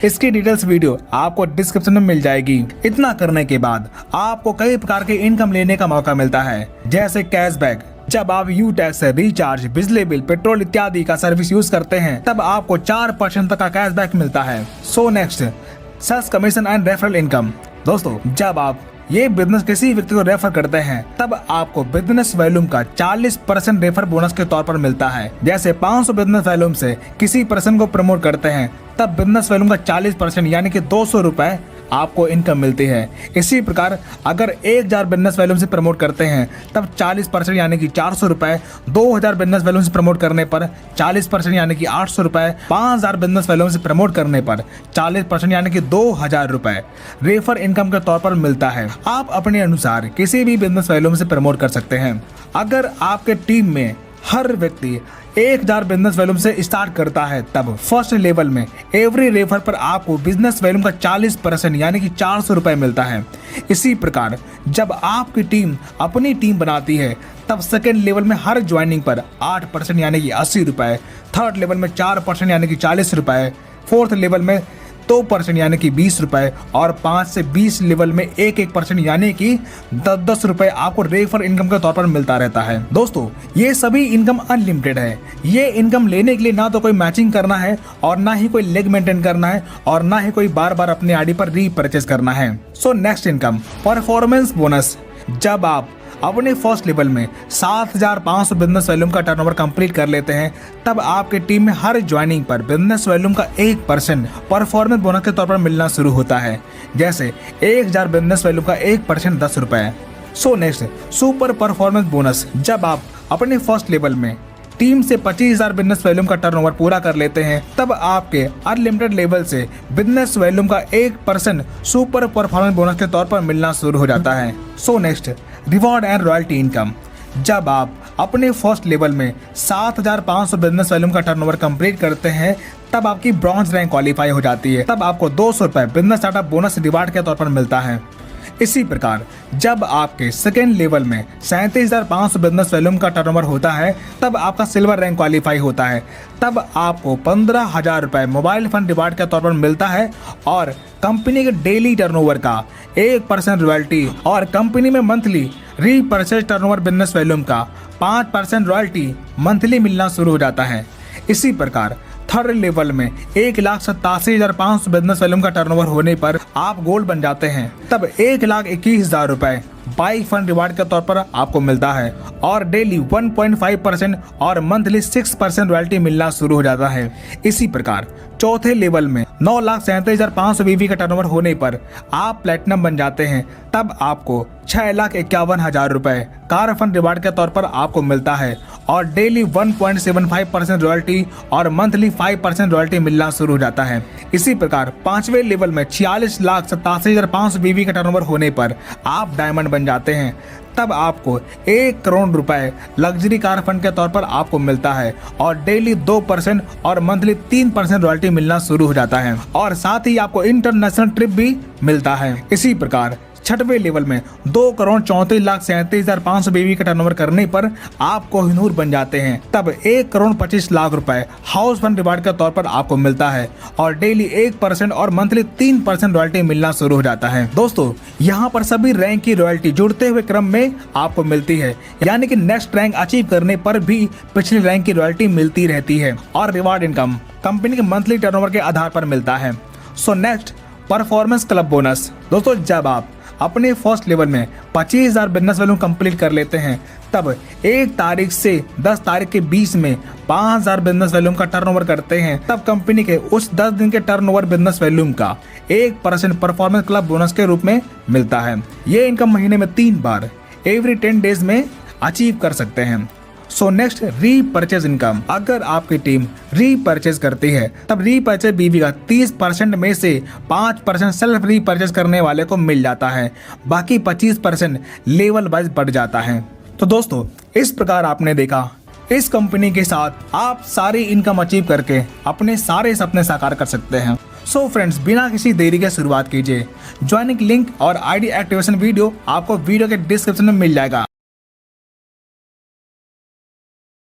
इसकी details video आपको description में मिल जाएगी। इतना करने के बाद आपको कई प्रकार के इनकम लेने का मौका मिलता है, जैसे कैशबैक। जब आप यू टैक्स से रिचार्ज, बिजली बिल, पेट्रोल इत्यादि का सर्विस यूज करते हैं तब आपको 4% तक का कैशबैक मिलता है। So next, sales commission and referral income. दोस्तों, जब आप ये बिजनेस किसी व्यक्ति को रेफर करते हैं तब आपको बिजनेस वॉल्यूम का 40% रेफर बोनस के तौर पर मिलता है। जैसे 500 बिजनेस वॉल्यूम से किसी पर्सन को प्रमोट करते हैं तब बिजनेस वॉल्यूम का 40% यानी कि 200 रुपए आपको इनकम मिलती है। इसी प्रकार अगर 1000 बिजनेस वॉल्यूम से प्रमोट करते हैं तब 40% यानी कि 400 रुपए, 2000 बिजनेस वॉल्यूम से प्रमोट करने पर 40% यानी कि 800 रुपए, 5000 बिजनेस वॉल्यूम से प्रमोट करने पर 40% यानी कि 2000 रुपए रेफर इनकम के तौर पर मिलता है। आप अपने अनुसार किसी भी बिजनेस वॉल्यूम से प्रमोट कर सकते हैं। अगर आपके टीम में हर व्यक्ति 1000 बिजनेस वॉल्यूम से स्टार्ट करता है तब फर्स्ट लेवल में एवरी रेफर पर आपको बिजनेस वॉल्यूम का 40% यानी कि 400 रुपए मिलता है। इसी प्रकार जब आपकी टीम अपनी टीम बनाती है तब सेकेंड लेवल में हर ज्वाइनिंग पर 8% यानी कि 80 रुपए, थर्ड लेवल में 4% यानी कि 40 रुपए, फोर्थ लेवल में 2% यानी कि 20 रुपए और 5 से 20 लेवल में 1% यानी कि 10 रुपए आपको रेफर इनकम के तौर पर मिलता रहता है। दोस्तों, ये सभी इनकम अनलिमिटेड है। ये इनकम लेने के लिए ना तो कोई मैचिंग करना है और ना ही कोई लेग मेंटेन करना है और ना ही कोई बार बार अपने आईडी पर रीपरचेज करना है। So next income, performance bonus. जब आप अपने फर्स्ट लेवल में 7500 बिजनेस वॉल्यूम का टर्नओवर कंप्लीट कर लेते हैं तब आपके टीम में हर ज्वाइनिंग पर बिजनेस वॉल्यूम का 1% परफॉर्मेंस बोनस के तौर पर मिलना शुरू होता है। जैसे 1000 बिजनेस वॉल्यूम का 1% 10 रुपए। So next, super performance bonus. जब आप अपने फर्स्ट लेवल में टीम से 25,000 बिजनेस वॉल्यूम का टर्नओवर पूरा कर लेते हैं तब आपके अनलिमिटेड लेवल से बिजनेस वॉल्यूम का 1% सुपर परफॉर्मेंस बोनस के तौर पर मिलना शुरू हो जाता है। So next, reward and royalty income. जब आप अपने फर्स्ट लेवल में 7500 बिजनेस वॉल्यूम का टर्नओवर कंप्लीट करते हैं तब आपकी ब्रॉन्ज रैंक क्वालिफाई हो जाती है। तब आपको 200 रुपए बिजनेस स्टार्टअप बोनस रिवार्ड के तौर पर मिलता है। इसी प्रकार जब आपके सेकेंड लेवल में 37,500 बिजनेस वॉल्यूम का टर्नओवर होता है तब आपका सिल्वर रैंक क्वालिफाई होता है। तब आपको 15,000 रुपए मोबाइल फंड रिवार्ड के तौर पर मिलता है और कंपनी के डेली टर्नओवर का 1% रॉयल्टी और कंपनी में monthly repurchase turnover business volume का 5% रॉयल्टी मंथली मिलना शुरू हो जाता है। इसी प्रकार थर्ड लेवल में 1,87,500 बिजनेस वॉल्यूम का टर्नओवर होने पर आप गोल्ड बन जाते हैं। तब 1,21,000 रुपए बाइक फंड रिवार्ड के तौर पर आपको मिलता है और डेली 1.5% और मंथली 6% रॉयल्टी मिलना शुरू हो जाता है। इसी प्रकार चौथे लेवल में 9,37,500 बीवी का टर्नओवर होने पर आप प्लेटिनम बन जाते हैं। तब आपको 6,51,000 रुपए कार फंड रिवार्ड के तौर पर आपको मिलता है और डेली 1.75% रॉयल्टी और मंथली 5% रॉयल्टी मिलना शुरू हो जाता है। इसी प्रकार पांचवें लेवल में 46,87,500 बीवी का टर्नओवर होने पर आप डायमंड बन जाते हैं। तब आपको 1 करोड़ रुपए लग्जरी कार फंड के तौर पर आपको मिलता है और डेली 2% और मंथली 3% रॉयल्टी मिलना शुरू हो जाता है और साथ ही आपको इंटरनेशनल ट्रिप भी मिलता है। इसी प्रकार छठवें लेवल में 2,34,37,500 बीवी का टर्नओवर करने पर आप कोहिनूर बन जाते हैं। तब 1,25,00,000 रुपए हाउस फंड रिवार्ड के तौर पर आपको मिलता है और डेली 1% और मंथली 3% रॉयल्टी मिलना शुरू हो जाता है। दोस्तों, यहाँ पर सभी रैंक की रॉयल्टी जुड़ते हुए क्रम में आपको मिलती है, यानी कि नेक्स्ट रैंक अचीव करने पर भी पिछली रैंक की रॉयल्टी मिलती रहती है और रिवार्ड इनकम कंपनी के मंथली टर्नओवर के आधार पर मिलता है। So next, performance club bonus. दोस्तों, जब आप अपने फर्स्ट लेवल में 25,000 बिजनेस वॉल्यूम कंप्लीट कर लेते हैं तब 1 तारीख से 10 तारीख के बीच में 5,000 बिजनेस वॉल्यूम का टर्नओवर करते हैं तब कंपनी के उस 10 दिन के टर्नओवर बिजनेस वॉल्यूम का 1% परफॉर्मेंस क्लब बोनस के रूप में मिलता है। ये इनकम महीने में 3 बार एवरी 10 डेज में अचीव कर सकते हैं। So next, repurchase income. अगर आपकी टीम रीपरचेज करती है तब रीपरचेज बीवी का 30% में से 5% सेल्फ रीपरचेज करने वाले को मिल जाता है, बाकी 25% लेवल वाइज बढ़ जाता है। तो दोस्तों, इस प्रकार आपने देखा इस कंपनी के साथ आप सारी इनकम अचीव करके अपने सारे सपने साकार कर सकते हैं। सो फ्रेंड्स, बिना किसी देरी के शुरुआत कीजिए। ज्वाइनिंग लिंक और आईडी एक्टिवेशन वीडियो आपको वीडियो के डिस्क्रिप्शन में मिल जाएगा।